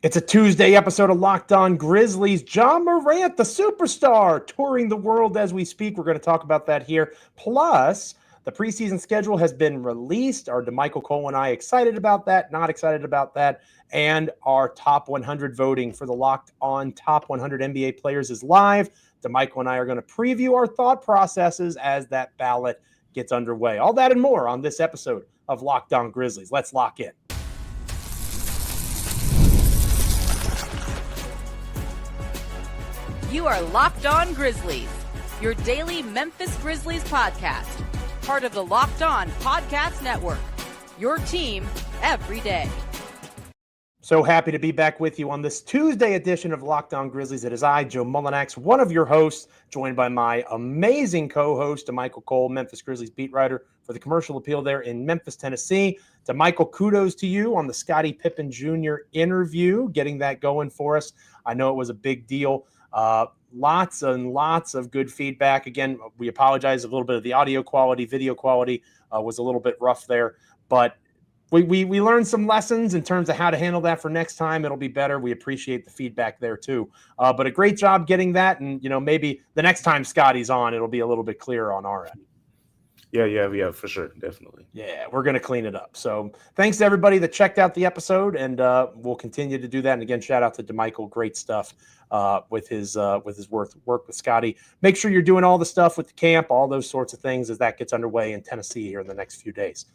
It's a Tuesday episode of Locked On Grizzlies. Ja Morant, the superstar, touring the world as we speak. We're going to talk about that here. Plus, the preseason schedule has been released. Are Damichael Cole and I excited about that? Not excited about that. And our top 100 voting for the Locked On Top 100 NBA players is live. Damichael and I are going to preview our thought processes as that ballot gets underway. All that and more on this episode of Locked On Grizzlies. Let's lock in. You are Locked On Grizzlies, your daily Memphis Grizzlies podcast, part of the Locked On Podcast Network, your team every day. So happy to be back with you on this Tuesday edition of Locked On Grizzlies. It is I, Joe Mullinax, one of your hosts, joined by my amazing co-host, Damichael Cole, Memphis Grizzlies beat writer for the Commercial Appeal there in Memphis, Tennessee. Damichael, kudos to you on the Scottie Pippen Jr. interview, getting that going for us. I know it was a big deal. Lots and lots of good feedback. Again, we apologize a little bit of the audio quality, video quality was a little bit rough there, but we learned some lessons in terms of how to handle that for next time. It'll be better. We appreciate the feedback there too. But a great job getting that. And, maybe the next time Scotty's on, it'll be a little bit clearer on our end. Yeah, for sure. Definitely. Yeah, we're going to clean it up. So thanks to everybody that checked out the episode, and we'll continue to do that. And again, shout out to Damichael. Great stuff with his work with Scotty. Make sure you're doing all the stuff with the camp, all those sorts of things as that gets underway in Tennessee here in the next few days.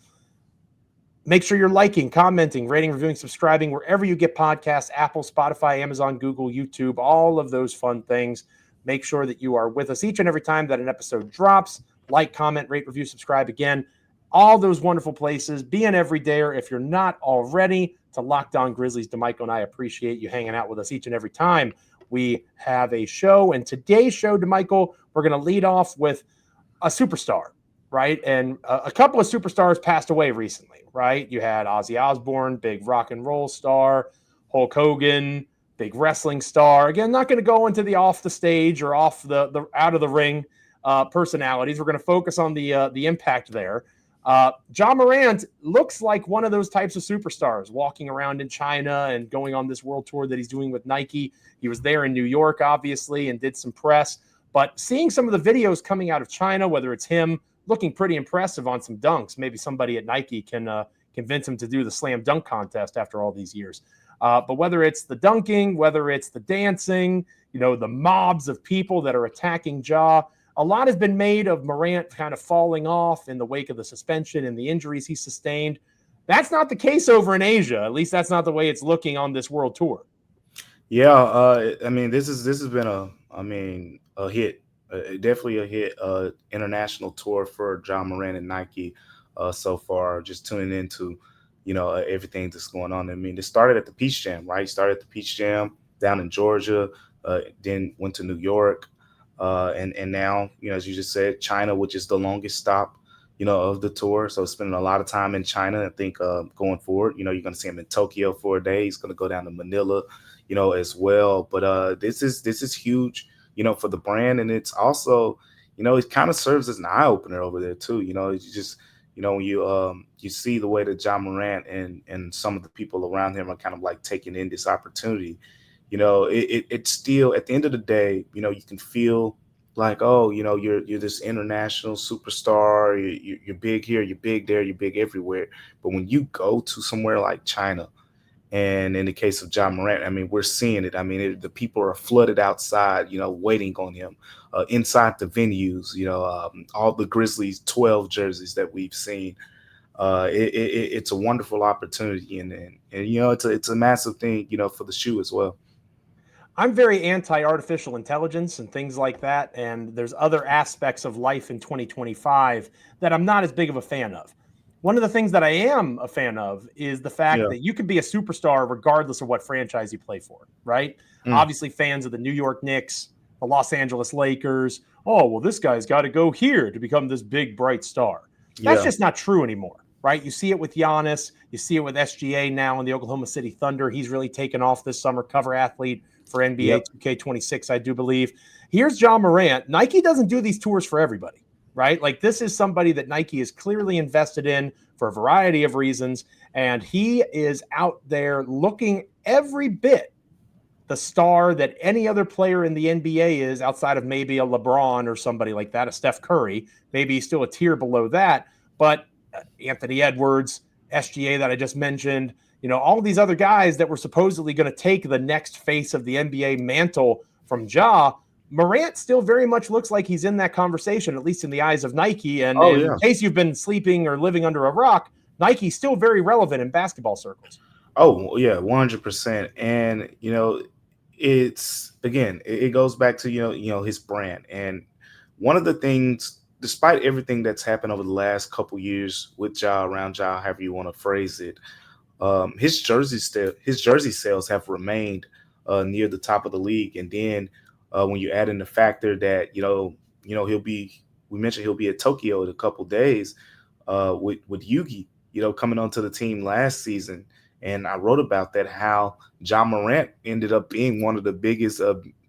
Make sure you're liking, commenting, rating, reviewing, subscribing wherever you get podcasts, Apple, Spotify, Amazon, Google, YouTube, all of those fun things. Make sure that you are with us each and every time that an episode drops. Like, comment, rate, review, subscribe. Again, all those wonderful places. Be an everydayer if you're not already to Locked On Grizzlies. Damichael and I appreciate you hanging out with us each and every time we have a show. And today's show, Damichael, we're going to lead off with a superstar, right? And a couple of superstars passed away recently, right? You had Ozzy Osbourne, big rock and roll star, Hulk Hogan, big wrestling star. Again, not going to go into the off the stage or off the out of the ring personalities. We're going to focus on the impact there. Ja Morant looks like one of those types of superstars walking around in China and going on this world tour that he's doing with Nike. He was there in New York, obviously, and did some press. But seeing some of the videos coming out of China, whether it's him looking pretty impressive on some dunks, maybe somebody at Nike can convince him to do the slam dunk contest after all these years. But whether it's the dunking, whether it's the dancing, the mobs of people that are attacking Ja, a lot has been made of Morant kind of falling off in the wake of the suspension and the injuries he sustained. That's not the case over in Asia. At least that's not the way it's looking on this world tour. Yeah, this has been a hit, definitely a hit. International tour for Ja Morant and Nike so far. Just tuning into, everything that's going on. I mean, it started at the Peach Jam, right? Started at the Peach Jam down in Georgia, then went to New York. And now, as you just said, China, which is the longest stop, of the tour. So spending a lot of time in China. I think going forward, you're going to see him in Tokyo for a day. He's going to go down to Manila, as well. But this is huge, for the brand. And it's also, it kind of serves as an eye opener over there too. It's just, when you see the way that Ja Morant and some of the people around him are kind of like taking in this opportunity. It's still at the end of the day, you can feel like, oh, you're this international superstar. You're big here, you're big there, you're big everywhere. But when you go to somewhere like China, and in the case of Ja Morant, I mean, we're seeing it. I mean, the people are flooded outside, waiting on him inside the venues. All the Grizzlies 12 jerseys that we've seen. It's a wonderful opportunity, and it's a massive thing, for the shoe as well. I'm very anti-artificial intelligence and things like that, and there's other aspects of life in 2025 that I'm not as big of a fan of. One of the things that I am a fan of is the fact that you can be a superstar regardless of what franchise you play for, right? Obviously, fans of the New York Knicks, the Los Angeles Lakers, oh, well, this guy's got to go here to become this big, bright star. That's just not true anymore, right? You see it with Giannis. You see it with SGA now in the Oklahoma City Thunder. He's really taken off this summer, cover athlete for NBA 2K26, I do believe. Here's Ja Morant. Nike doesn't do these tours for everybody, right? Like, this is somebody that Nike is clearly invested in for a variety of reasons, and he is out there looking every bit the star that any other player in the NBA is, outside of maybe a LeBron or somebody like that, a Steph Curry. Maybe he's still a tier below that, but Anthony Edwards, SGA that I just mentioned, all these other guys that were supposedly going to take the next face of the NBA mantle from Ja, Morant still very much looks like he's in that conversation, at least in the eyes of Nike. And Oh, in yeah. case you've been sleeping or living under a rock, Nike's still very relevant in basketball circles. Oh, yeah, 100%. And, it's, again, it goes back to, his brand. And one of the things, despite everything that's happened over the last couple years with Ja, around Ja, however you want to phrase it, his jersey sales have remained near the top of the league. And then when you add in the factor that we mentioned he'll be at Tokyo in a couple days with Yugi, coming onto the team last season. And I wrote about that, how Ja Morant ended up being one of the biggest,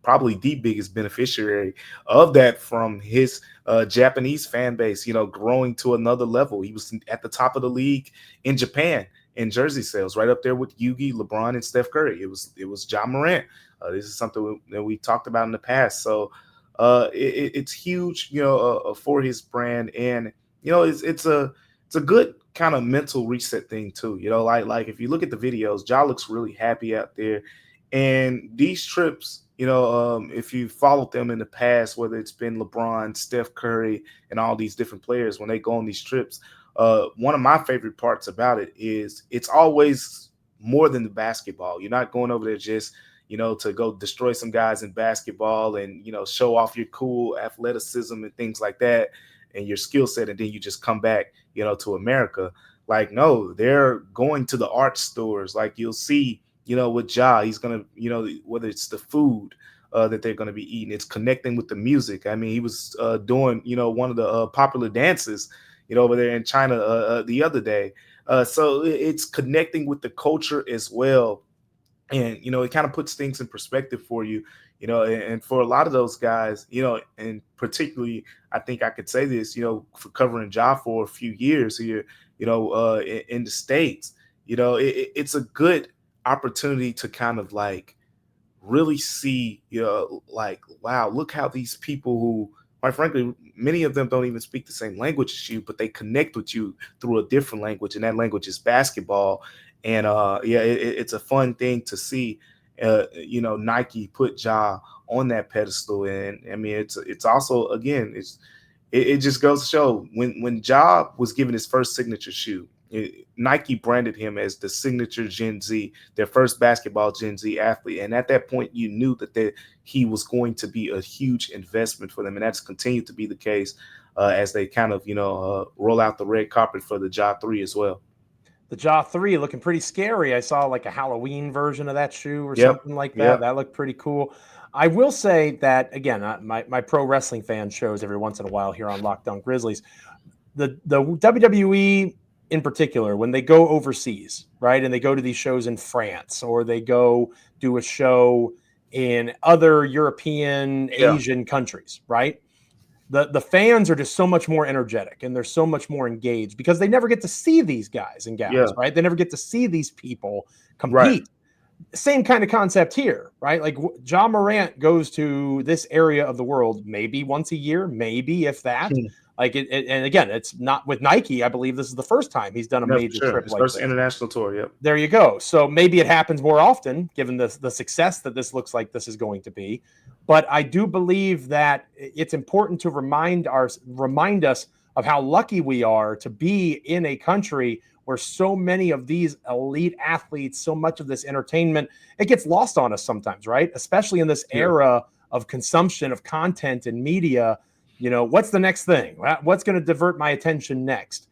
probably the biggest beneficiary of that from his Japanese fan base, growing to another level. He was at the top of the league in Japan in jersey sales, right up there with Yugi, LeBron, and Steph Curry. It was Ja Morant. This is something that we talked about in the past. So it's huge, for his brand. And, it's a good kind of mental reset thing too. Like if you look at the videos, Ja looks really happy out there. And these trips, if you followed them in the past, whether it's been LeBron, Steph Curry, and all these different players, when they go on these trips, one of my favorite parts about it is it's always more than the basketball. You're not going over there just, to go destroy some guys in basketball and, show off your cool athleticism and things like that and your skill set, and then you just come back, to America. Like, no, they're going to the art stores. Like, you'll see, with Ja, he's going to, whether it's the food that they're going to be eating, it's connecting with the music. I mean, he was doing, one of the popular dances, over there in China the other day. So it's connecting with the culture as well. And, it kind of puts things in perspective for you, and for a lot of those guys, and particularly, I think I could say this, for covering Ja for a few years here, in the States, it's a good opportunity to kind of like really see, like, wow, look how these people who, quite frankly, many of them don't even speak the same language as you, but they connect with you through a different language, and that language is basketball. And it's a fun thing to see, Nike put Ja on that pedestal. And I mean, it's also, again, it just goes to show when Ja was given his first signature shoe, Nike branded him as the signature Gen Z, their first basketball Gen Z athlete. And at that point, you knew that he was going to be a huge investment for them. And that's continued to be the case as they kind of, roll out the red carpet for the Ja 3 as well. The Ja 3 looking pretty scary. I saw like a Halloween version of that shoe or Yep. something like that. Yep. That looked pretty cool. I will say that, again, my pro wrestling fan shows every once in a while here on Locked On Grizzlies. The WWE in particular, when they go overseas, right, and they go to these shows in France, or they go do a show in other European, Asian countries, right? The fans are just so much more energetic, and they're so much more engaged because they never get to see these guys and gals, right? They never get to see these people compete. Right. Same kind of concept here, right? Like, Ja Morant goes to this area of the world maybe once a year, maybe if that. Like and again, it's not with Nike. I believe this is the first time he's done a major trip like first this. International tour. Yep. There you go. So maybe it happens more often, given the success that this looks like this is going to be. But I do believe that it's important to remind us of how lucky we are to be in a country where so many of these elite athletes, so much of this entertainment, it gets lost on us sometimes, right? Especially in this era of consumption of content and media. What's the next thing? What's going to divert my attention next?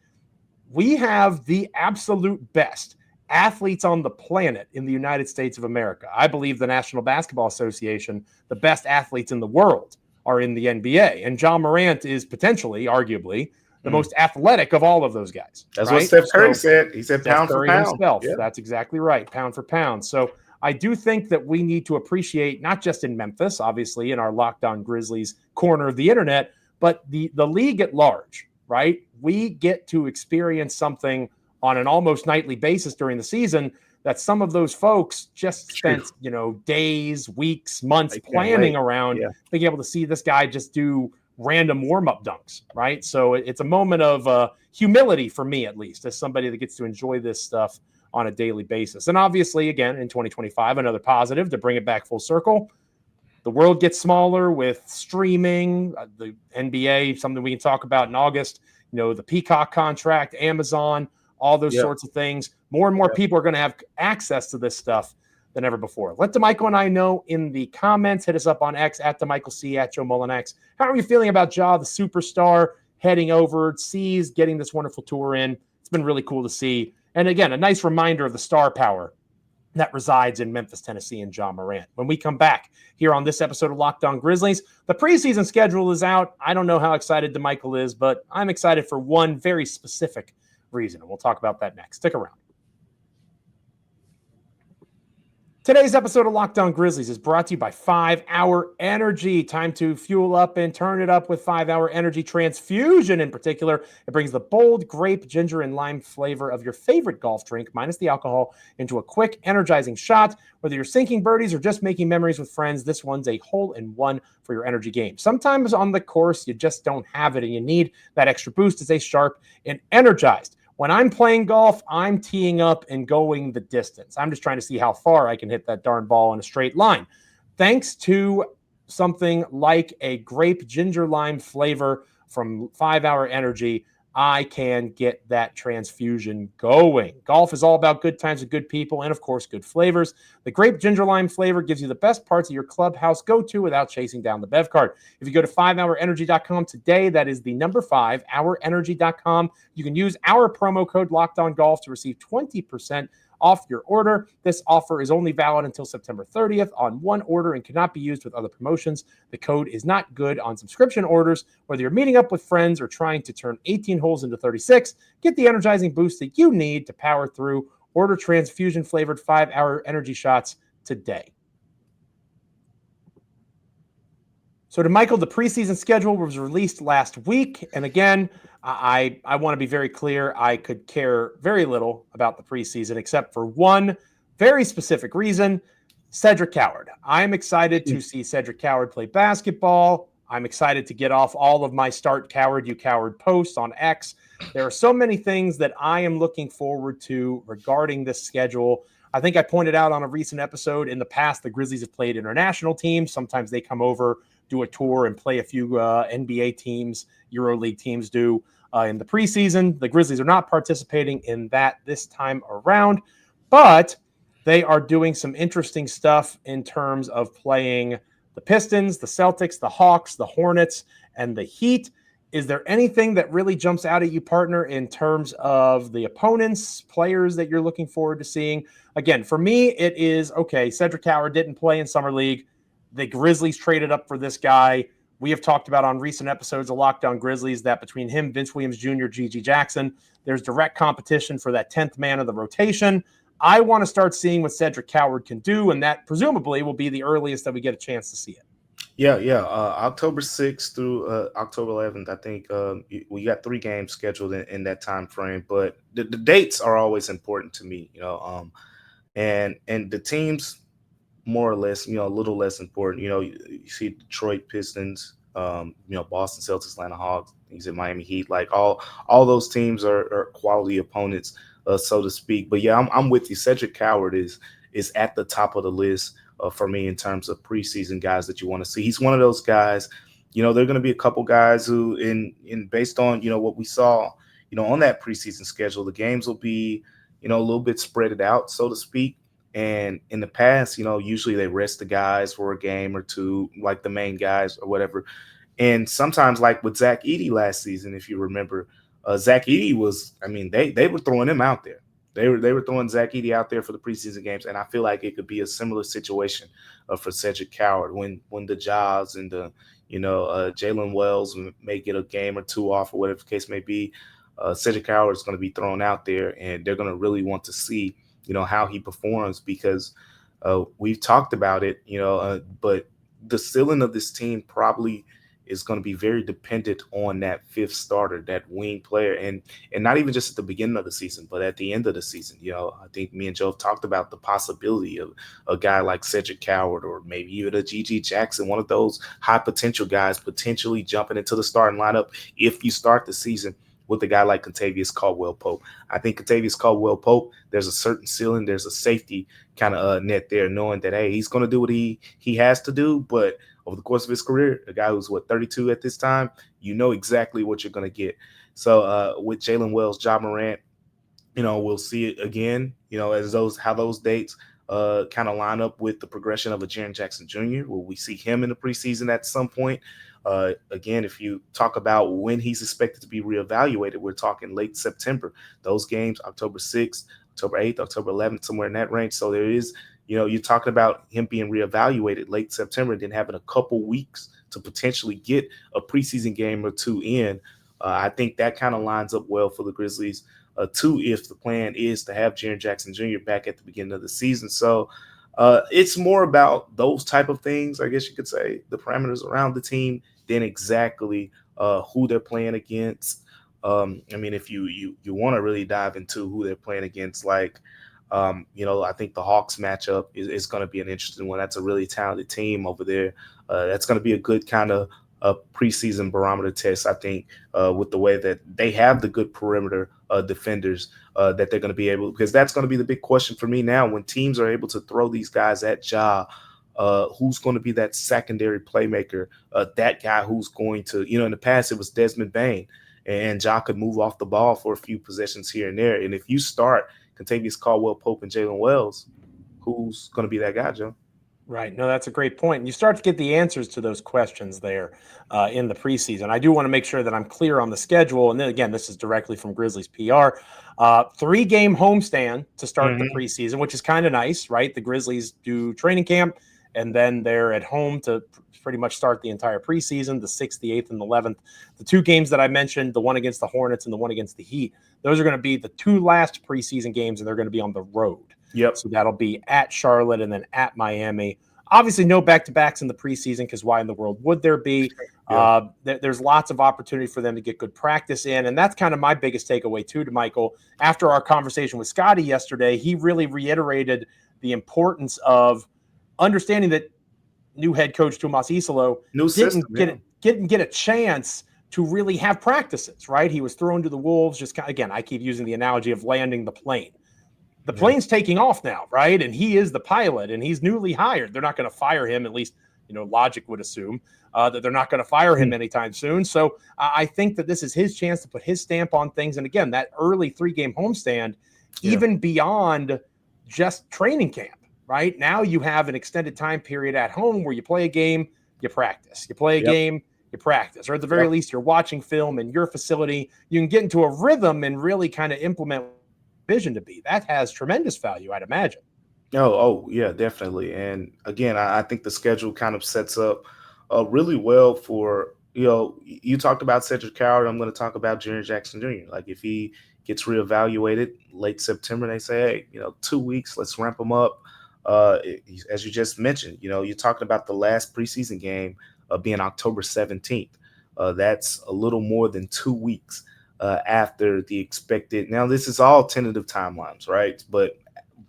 We have the absolute best athletes on the planet in the United States of America. I believe the National Basketball Association, the best athletes in the world are in the NBA. And Ja Morant is potentially, arguably, the most athletic of all of those guys. That's right? What Steph Curry said. He said Steph pound Curry for pound. Himself. Yeah. That's exactly right. Pound for pound. So I do think that we need to appreciate, not just in Memphis, obviously in our Locked On Grizzlies corner of the internet, but the league at large, right? We get to experience something on an almost nightly basis during the season that some of those folks just spent, days, weeks, months planning around, being able to see this guy just do random warm-up dunks, right? So it's a moment of humility for me, at least, as somebody that gets to enjoy this stuff on a daily basis. And obviously, again, in 2025, another positive to bring it back full circle. The world gets smaller with streaming, the NBA, something we can talk about in August, the Peacock contract, Amazon, all those sorts of things. More and more people are going to have access to this stuff than ever before. Let Damichael and I know in the comments. Hit us up on X at Damichael C, at Joe Mullinax. How are you feeling about Ja, the superstar, heading overseas, getting this wonderful tour in? It's been really cool to see. And again, a nice reminder of the star power that resides in Memphis, Tennessee, and Ja Morant. When we come back here on this episode of Locked On Grizzlies, the preseason schedule is out. I don't know how excited Damichael is, but I'm excited for one very specific reason. And we'll talk about that next. Stick around. Today's episode of Locked On Grizzlies is brought to you by 5 Hour Energy. Time to fuel up and turn it up with 5 Hour Energy Transfusion in particular. It brings the bold grape, ginger, and lime flavor of your favorite golf drink, minus the alcohol, into a quick, energizing shot. Whether you're sinking birdies or just making memories with friends, this one's a hole-in-one for your energy game. Sometimes on the course, you just don't have it, and you need that extra boost to stay sharp and energized. When I'm playing golf, I'm teeing up and going the distance. I'm just trying to see how far I can hit that darn ball in a straight line. Thanks to something like a grape ginger lime flavor from 5 Hour Energy, I can get that transfusion going. Golf is all about good times with good people and, of course, good flavors. The grape ginger lime flavor gives you the best parts of your clubhouse go-to without chasing down the bev card. If you go to 5hourenergy.com today, that is the number 5, hourenergy.com, you can use our promo code LOCKEDONGolf to receive 20% off your order. This offer is only valid until September 30th on one order and cannot be used with other promotions. The code is not good on subscription orders. Whether you're meeting up with friends or trying to turn 18 holes into 36, get the energizing boost that you need to power through. Order transfusion-flavored 5 Hour Energy shots today. So Damichael, the preseason schedule was released last week. And again, I want to be very clear. I could care very little about the preseason except for one very specific reason, Cedric Coward. I'm excited to see Cedric Coward play basketball. I'm excited to get off all of my Start Coward, You Coward posts on X. There are so many things that I am looking forward to regarding this schedule. I think I pointed out on a recent episode in the past, the Grizzlies have played international teams. Sometimes they come over, do a tour, and play a few NBA teams, EuroLeague teams do in the preseason. The Grizzlies are not participating in that this time around, but they are doing some interesting stuff in terms of playing the Pistons, the Celtics, the Hawks, the Hornets, and the Heat. Is there anything that really jumps out at you, partner, in terms of the opponents, players that you're looking forward to seeing? Again, for me, it is, okay, Cedric Coward didn't play in Summer League. The Grizzlies traded up for this guy. We have talked about on recent episodes of Locked On Grizzlies that between him, Vince Williams Jr., Gigi Jackson, there's direct competition for that 10th man of the rotation. I want to start seeing what Cedric Coward can do, and that presumably will be the earliest that we get a chance to see it. Yeah. October 6th through October 11th, I think we got 3 games scheduled in that time frame. But the dates are always important to me, and the teams more or less, a little less important. You see Detroit Pistons, Boston Celtics, Atlanta Hawks, you said Miami Heat. Like all those teams are quality opponents, so to speak. But yeah, I'm with you. Cedric Coward is at the top of the list for me in terms of preseason guys that you want to see. He's one of those guys. There are going to be a couple guys who, in based on what we saw, on that preseason schedule, the games will be a little bit spread out, so to speak. And in the past, usually they rest the guys for a game or two, like the main guys or whatever. And sometimes, like with Zach Edey last season, if you remember, Zach Edey was, they were throwing him out there. They were throwing Zach Edey out there for the preseason games, and I feel like it could be a similar situation for Cedric Coward when the Jaws and the Jalen Wells may get a game or two off or whatever the case may be. Cedric Coward is going to be thrown out there, and they're going to really want to see how he performs because we've talked about it, but the ceiling of this team probably is going to be very dependent on that fifth starter, that wing player, and not even just at the beginning of the season, but at the end of the season. I think me and Joe have talked about the possibility of a guy like Cedric Coward or maybe even a GG Jackson, one of those high potential guys potentially jumping into the starting lineup if you start the season with a guy like Kentavious Caldwell-Pope. I think Kentavious Caldwell-Pope, there's a certain ceiling, there's a safety kind of net there, knowing that, hey, he's going to do what he has to do, but over the course of his career, a guy who's 32 at this time, you know exactly what you're going to get. So with Jalen Wells, Ja Morant, we'll see it again, as how those dates kind of line up with the progression of a Jaren Jackson Jr. Will we see him in the preseason at some point? Again, if you talk about when he's expected to be reevaluated, we're talking late September. Those games, October 6th, October 8th, October 11th, somewhere in that range. So there is, you're talking about him being reevaluated late September and then having a couple weeks to potentially get a preseason game or two in. I think that kind of lines up well for the Grizzlies, too, if the plan is to have Jaren Jackson Jr. back at the beginning of the season. So it's more about those type of things, I guess you could say, the parameters around the team, than exactly who they're playing against. If you want to really dive into who they're playing against, like, I think the Hawks matchup is going to be an interesting one. That's a really talented team over there. That's going to be a good kind of preseason barometer test, I think, with the way that they have the good perimeter defenders that they're going to be able, because that's going to be the big question for me now when teams are able to throw these guys at Ja. Who's going to be that secondary playmaker, that guy who's going to, in the past it was Desmond Bane, and Ja could move off the ball for a few possessions here and there. And if you start Kentavious Caldwell-Pope and Jalen Wells, who's going to be that guy, Joe? Right. No, that's a great point. And you start to get the answers to those questions there in the preseason. I do want to make sure that I'm clear on the schedule. And then again, this is directly from Grizzlies PR. 3-game homestand to start the preseason, which is kind of nice, right? The Grizzlies do training camp, and then they're at home to pretty much start the entire preseason, the 6th, the 8th, and the 11th. The 2 games that I mentioned, the one against the Hornets and the one against the Heat, those are going to be the 2 last preseason games, and they're going to be on the road. Yep. So that'll be at Charlotte and then at Miami. Obviously, no back-to-backs in the preseason, because why in the world would there be? Yeah. There's lots of opportunity for them to get good practice in, and that's kind of my biggest takeaway too, Damichael. After our conversation with Scotty yesterday, he really reiterated the importance of understanding that new head coach Tomas Isolo didn't get a chance to really have practices, right? He was thrown to the wolves. Just again, I keep using the analogy of landing the plane. The plane's taking off now, right? And he is the pilot, and he's newly hired. They're not going to fire him, at least, logic would assume that they're not going to fire him anytime soon. So I think that this is his chance to put his stamp on things. And again, that early 3-game homestand, even beyond just training camp, right? Now you have an extended time period at home where you play a game, you practice. You play a game, you practice. Or at the very least, you're watching film in your facility. You can get into a rhythm and really kind of implement vision to be. That has tremendous value, I'd imagine. Oh, yeah, definitely. And again, I think the schedule kind of sets up really well for, you talked about Cedric Coward. I'm going to talk about Jaren Jackson Jr. Like, if he gets reevaluated late September, they say, hey, 2 weeks, let's ramp him up. As you just mentioned, you're talking about the last preseason game being October 17th. That's a little more than 2 weeks after the expected. Now, this is all tentative timelines, right? But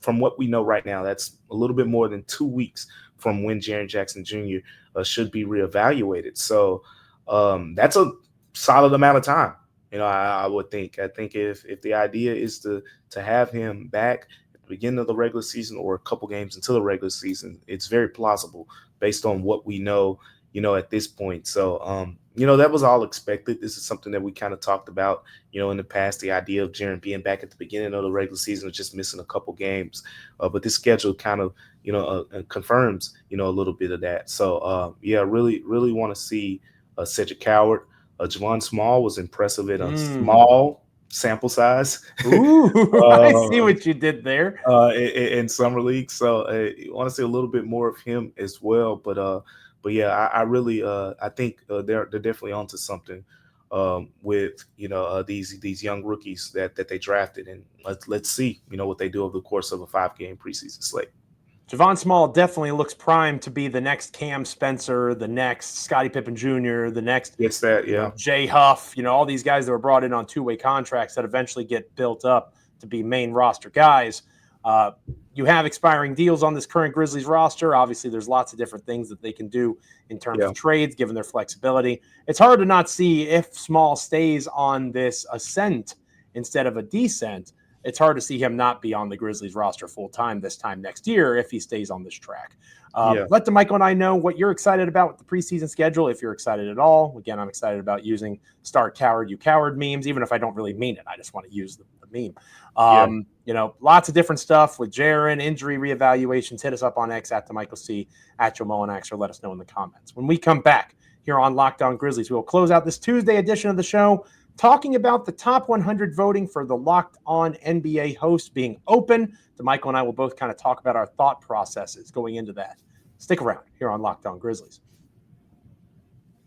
from what we know right now, that's a little bit more than 2 weeks from when Jaren Jackson Jr. Should be reevaluated. So that's a solid amount of time. I would think. I think if the idea is to have him back at the beginning of the regular season or a couple games into the regular season, it's very plausible based on what we know, at this point. So, that was all expected. This is something that we kind of talked about, in the past, the idea of Jaren being back at the beginning of the regular season, just missing a couple games. But this schedule kind of, confirms, a little bit of that. So, really, really want to see Cedric Coward. Javon Small was impressive at a small sample size. Ooh, I see what you did there. In summer league. So you want to see a little bit more of him as well. But yeah, I really I think they're definitely onto something with these young rookies that they drafted, and let's see what they do over the course of a 5-game preseason slate. Javon Small definitely looks primed to be the next Cam Spencer, the next Scottie Pippen Jr., the next Jay Huff, all these guys that were brought in on two-way contracts that eventually get built up to be main roster guys. You have expiring deals on this current Grizzlies roster. Obviously, there's lots of different things that they can do in terms of trades, given their flexibility. It's hard to not see if Small stays on this ascent instead of a descent. It's hard to see him not be on the Grizzlies roster full-time this time next year if he stays on this track. Let Damichael and I know what you're excited about with the preseason schedule, if you're excited at all. Again, I'm excited about using Start Coward, You Coward memes, even if I don't really mean it. I just want to use the meme. Lots of different stuff with Jaren, injury reevaluations. Hit us up on X at DamichaelC, at Ja Morant, or let us know in the comments. When we come back here on Locked On Grizzlies, we'll close out this Tuesday edition of the show talking about the top 100 voting for the Locked On NBA host being open. Damichael and I will both kind of talk about our thought processes going into that. Stick around here on Locked On Grizzlies.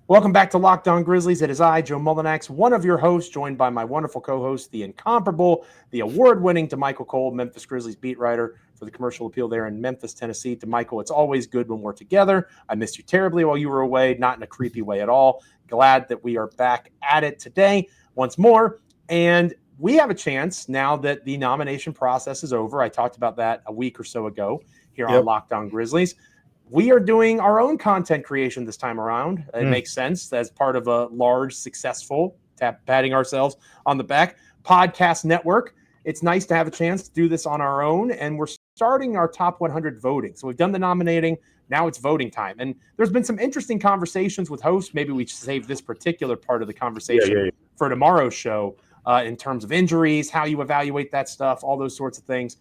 Welcome back to Locked On Grizzlies. It is I, Joe Mullinax, one of your hosts, joined by my wonderful co-host, the incomparable, the award-winning Damichael Cole, Memphis Grizzlies beat writer for the Commercial Appeal there in Memphis, Tennessee. Damichael, it's always good when we're together. I missed you terribly while you were away, not in a creepy way at all. Glad that we are back at it today once more. And we have a chance now that the nomination process is over. I talked about that a week or so ago here on Locked On Grizzlies. We are doing our own content creation this time around. It makes sense as part of a large, successful, patting ourselves on the back, podcast network. It's nice to have a chance to do this on our own, and we're starting our top 100 voting. So we've done the nominating. Now it's voting time. And there's been some interesting conversations with hosts. Maybe we save this particular part of the conversation for tomorrow's show in terms of injuries, how you evaluate that stuff, all those sorts of things.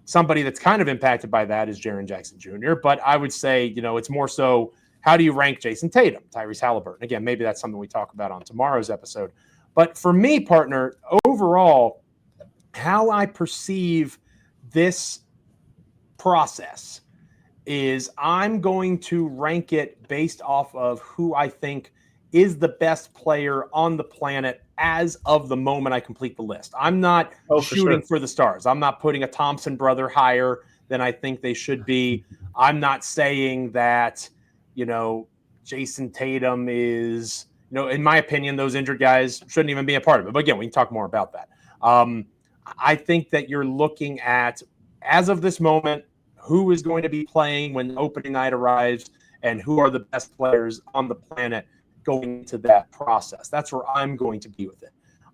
Somebody that's kind of impacted by that is Jaren Jackson Jr. But I would say, it's more so, how do you rank Jason Tatum, Tyrese Halliburton? Again, maybe that's something we talk about on tomorrow's episode. But for me, partner, overall, how I perceive this process is I'm going to rank it based off of who I think is the best player on the planet as of the moment I complete the list. I'm not shooting for the stars. I'm not putting a Thompson brother higher than I think they should be. I'm not saying that, Jason Tatum is, in my opinion, those injured guys shouldn't even be a part of it. But again, we can talk more about that. I think that you're looking at, as of this moment, who is going to be playing when opening night arrives and who are the best players on the planet going into that process. That's where I'm going to be with it.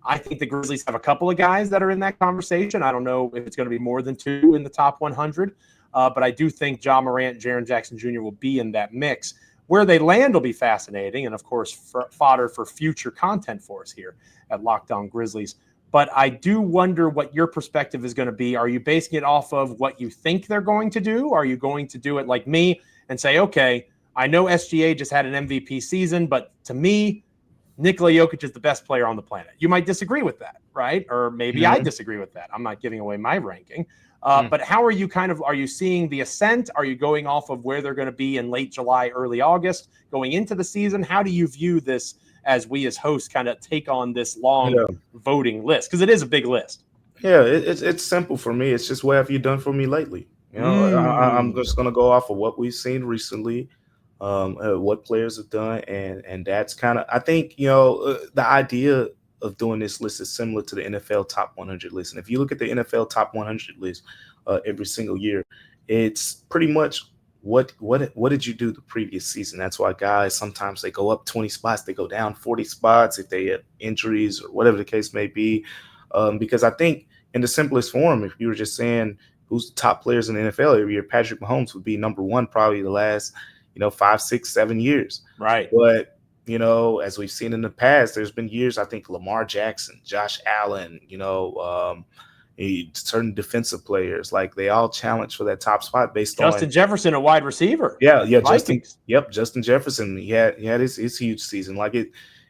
I think the Grizzlies have a couple of guys that are in that conversation. I don't know if it's going to be more than two in the top 100, but I do think Ja Morant, Jaren Jackson Jr. will be in that mix. Where they land will be fascinating, and of course, fodder for future content for us here at Locked On Grizzlies. But I do wonder what your perspective is going to be. Are you basing it off of what you think they're going to do? Are you going to do it like me and say, okay, I know SGA just had an MVP season, but to me, Nikola Jokic is the best player on the planet. You might disagree with that, right? Or maybe I disagree with that. I'm not giving away my ranking. But how are you are you seeing the ascent? Are you going off of where they're going to be in late July, early August, going into the season? How do you view this as we as hosts kind of take on this long voting list? Because it is a big list. Yeah, it's simple for me. It's just, what have you done for me lately? I'm just going to go off of what we've seen recently, what players have done, and that's kind of, I think, the idea of doing this list is similar to the NFL top 100 list. And if you look at the NFL top 100 list every single year, it's pretty much what did you do the previous season? That's why guys, sometimes they go up 20 spots, they go down 40 spots if they have injuries or whatever the case may be. Because I think in the simplest form, if you were just saying who's the top players in the NFL every year, Patrick Mahomes would be number one probably the last 5, 6, 7 years. Right. But, as we've seen in the past, there's been years, I think Lamar Jackson, Josh Allen, certain defensive players, like they all challenge for that top spot based on Justin Jefferson, a wide receiver. Yeah. Justin Jefferson. He had his huge season. Like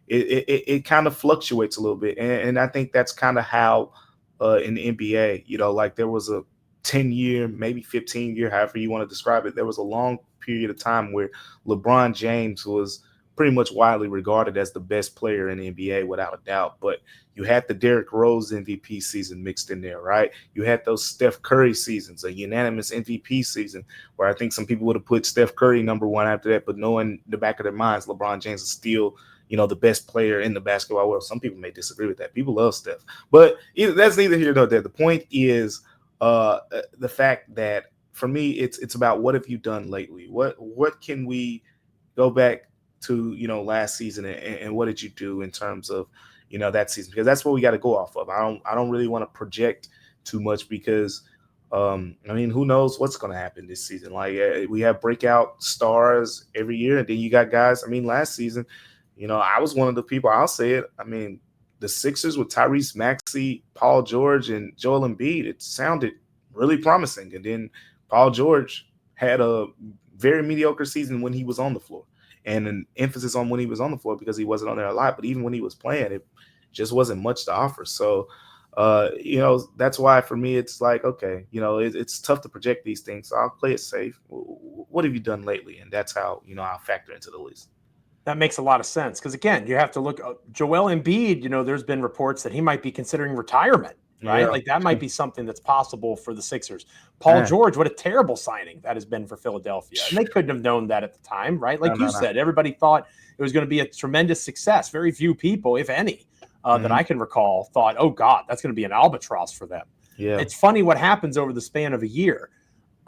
it kind of fluctuates a little bit. And I think that's kind of how in the NBA, like there was a 10-year, maybe 15-year, however you want to describe it. There was a long period of time where LeBron James was pretty much widely regarded as the best player in the NBA without a doubt. But you had the Derrick Rose MVP season mixed in there, right? You had those Steph Curry seasons, a unanimous MVP season, where I think some people would have put Steph Curry number one after that, but knowing in the back of their minds, LeBron James is still, the best player in the basketball world. Some people may disagree with that. People love Steph. But that's neither here nor there. The point is the fact that for me, it's about what have you done lately? What can we go back to, last season and what did you do in terms of, that season? Because that's what we got to go off of. I don't really want to project too much because, who knows what's going to happen this season? Like we have breakout stars every year, and then you got guys. Last season, I was one of the people. I'll say it. The Sixers with Tyrese Maxey, Paul George, and Joel Embiid. It sounded really promising, and then Paul George had a very mediocre season when he was on the floor, and an emphasis on when he was on the floor because he wasn't on there a lot. But even when he was playing, it just wasn't much to offer. So, that's why for me, it's like, okay, it's tough to project these things. So I'll play it safe. What have you done lately? And that's how, I'll factor into the list. That makes a lot of sense because, again, you have to look – Joel Embiid, there's been reports that he might be considering retirement, right? Yeah. Like that might be something that's possible for the Sixers. Paul George, what a terrible signing that has been for Philadelphia. And they couldn't have known that at the time, right? Like you said, everybody thought it was going to be a tremendous success. Very few people, if any, that I can recall thought, oh, God, that's going to be an albatross for them. Yeah. It's funny what happens over the span of a year.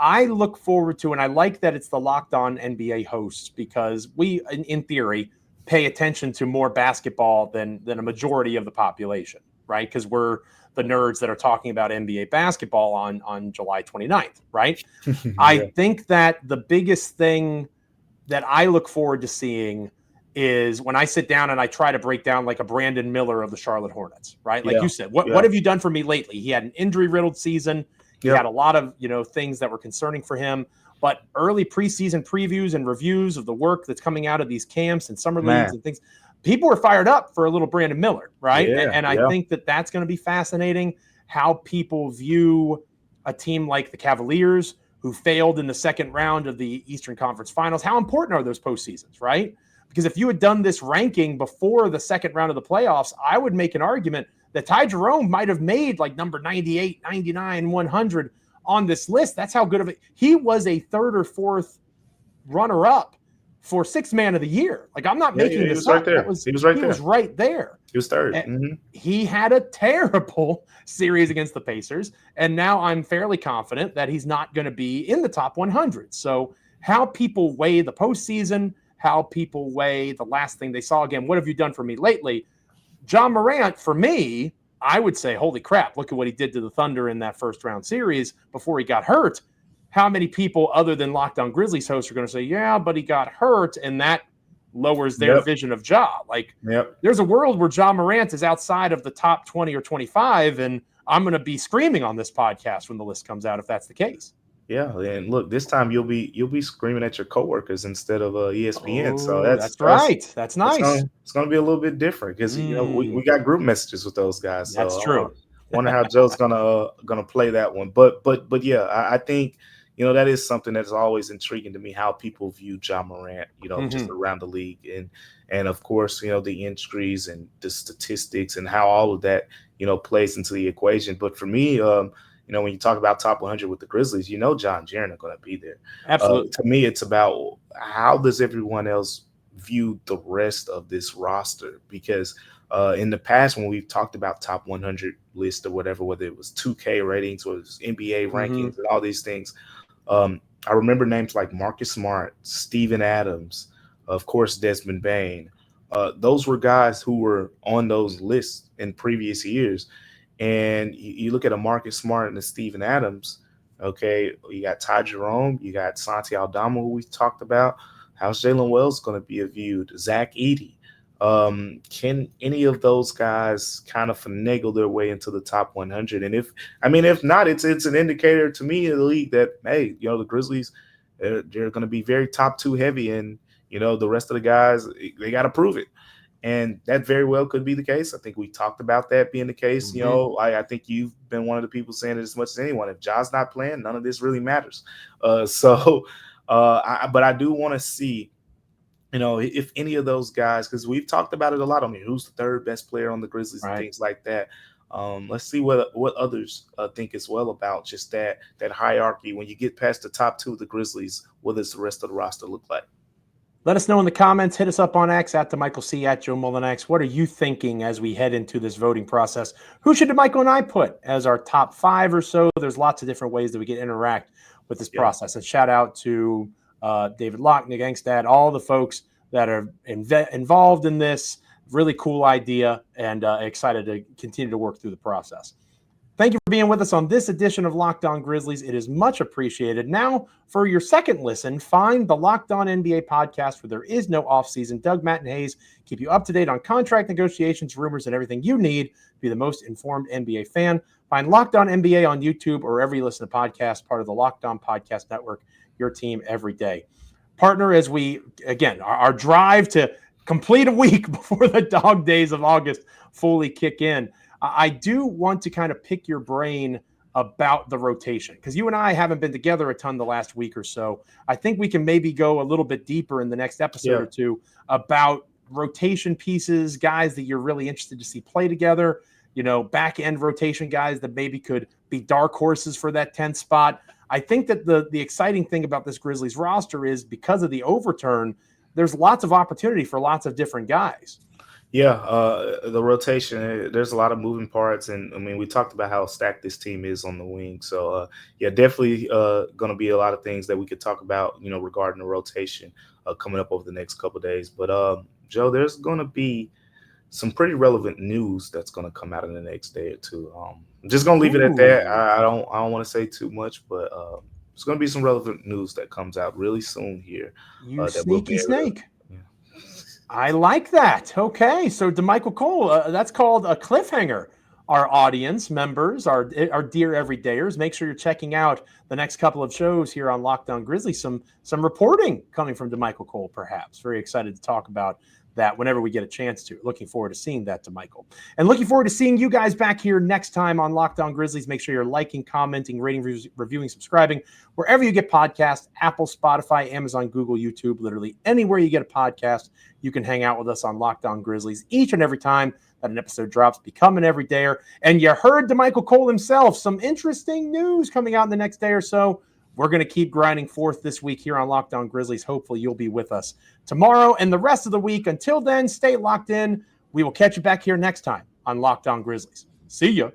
I look forward to, and I like that it's the Locked On NBA hosts because we, in theory, pay attention to more basketball than a majority of the population, right? Because we're the nerds that are talking about NBA basketball on July 29th, right? Yeah. I think that the biggest thing that I look forward to seeing is when I sit down and I try to break down like a Brandon Miller of the Charlotte Hornets, right? Like you said, what have you done for me lately? He had an injury-riddled season. He had a lot of, things that were concerning for him. But early preseason previews and reviews of the work that's coming out of these camps and summer leagues and things, people were fired up for a little Brandon Miller, right? Yeah, and I think that that's going to be fascinating, how people view a team like the Cavaliers, who failed in the second round of the Eastern Conference Finals. How important are those postseasons, right? Because if you had done this ranking before the second round of the playoffs, I would make an argument that Ty Jerome might have made like number 98, 99, 100 on this list. That's how good of it. He was a third or fourth runner-up for Sixth Man of the Year. Like, I'm not making this up. Right there. He was right there. He was third. He had a terrible series against the Pacers, and now I'm fairly confident that he's not going to be in the top 100. So how people weigh the postseason, how people weigh the last thing they saw. Again, what have you done for me lately? Ja Morant, for me, I would say, holy crap, look at what he did to the Thunder in that first round series before he got hurt. How many people other than Locked On Grizzlies hosts are going to say, yeah, but he got hurt, and that lowers their vision of Ja? Like, there's a world where Ja Morant is outside of the top 20 or 25, and I'm going to be screaming on this podcast when the list comes out if that's the case. Yeah, and look, this time you'll be screaming at your coworkers instead of ESPN. Oh, so that's right. That's nice. It's going to be a little bit different because we got group messages with those guys. So that's true. Wonder how Joe's gonna play that one. But yeah, I think that is something that's always intriguing to me, how people view Ja Morant, just around the league, and of course the injuries and the statistics and how all of that plays into the equation. But for me, when you talk about top 100 with the Grizzlies, Ja and Jaren are going to be there. Absolutely. To me, it's about how does everyone else view the rest of this roster? Because in the past, when we've talked about top 100 list or whatever, whether it was 2K ratings or it was NBA rankings and all these things, I remember names like Marcus Smart, Steven Adams, of course, Desmond Bane. Those were guys who were on those lists in previous years. And you look at a Marcus Smart and a Steven Adams, okay, you got Ty Jerome, you got Santi Aldama, who we talked about. How's Jalen Wells going to be viewed? Zach Edey. Can any of those guys kind of finagle their way into the top 100? And if not, it's an indicator to me in the league that, hey, the Grizzlies, they're going to be very top two heavy, and the rest of the guys, they got to prove it. And that very well could be the case. I think we talked about that being the case. I think you've been one of the people saying it as much as anyone. If Ja's not playing, none of this really matters. But I do want to see if any of those guys, because we've talked about it a lot. I mean, who's the third best player on the Grizzlies and things like that. Let's see what others think as well about just that hierarchy. When you get past the top 2 of the Grizzlies, what does the rest of the roster look like? Let us know in the comments. Hit us up on X at Damichael C, at Joe Mullinax. What are you thinking as we head into this voting process? Who should Damichael and I put as our top 5 or so? There's lots of different ways that we can interact with this process. And shout out to David Locke, Nick Engstad, all the folks that are involved in this. Really cool idea, and excited to continue to work through the process. Thank you for being with us on this edition of Locked On Grizzlies. It is much appreciated. Now, for your second listen, find the Locked On NBA podcast where there is no offseason. Doug, Matt, and Hayes keep you up to date on contract negotiations, rumors, and everything you need to be the most informed NBA fan. Find Locked On NBA on YouTube or wherever you listen to podcasts, part of the Locked On Podcast Network, your team every day. Partner, as we, again, our drive to complete a week before the dog days of August fully kick in. I do want to kind of pick your brain about the rotation because you and I haven't been together a ton the last week or so. I think we can maybe go a little bit deeper in the next episode or two about rotation pieces, guys that you're really interested to see play together, back end rotation guys that maybe could be dark horses for that 10th spot. I think that the exciting thing about this Grizzlies roster is because of the overturn, there's lots of opportunity for lots of different guys. Yeah, the rotation, there's a lot of moving parts. And, I mean, we talked about how stacked this team is on the wing. So, definitely going to be a lot of things that we could talk about, regarding the rotation coming up over the next couple of days. But, Joe, there's going to be some pretty relevant news that's going to come out in the next day or two. I'm just going to leave it at that. I don't want to say too much, but there's going to be some relevant news that comes out really soon here. You sneaky snake. I like that. Okay, so Damichael Cole, that's called a cliffhanger. Our audience members, our dear everydayers, make sure you're checking out the next couple of shows here on Locked On Grizzlies. Some reporting coming from Damichael Cole, perhaps. Very excited to talk about that whenever we get a chance to. Looking forward to seeing that, Damichael. And looking forward to seeing you guys back here next time on Locked On Grizzlies. Make sure you're liking, commenting, rating, reviewing, subscribing, wherever you get podcasts, Apple, Spotify, Amazon, Google, YouTube, literally anywhere you get a podcast, you can hang out with us on Locked On Grizzlies each and every time that an episode drops. Become an everydayer. And you heard Damichael Cole himself. Some interesting news coming out in the next day or so. We're going to keep grinding forth this week here on Locked On Grizzlies. Hopefully you'll be with us tomorrow and the rest of the week. Until then, stay locked in. We will catch you back here next time on Locked On Grizzlies. See ya.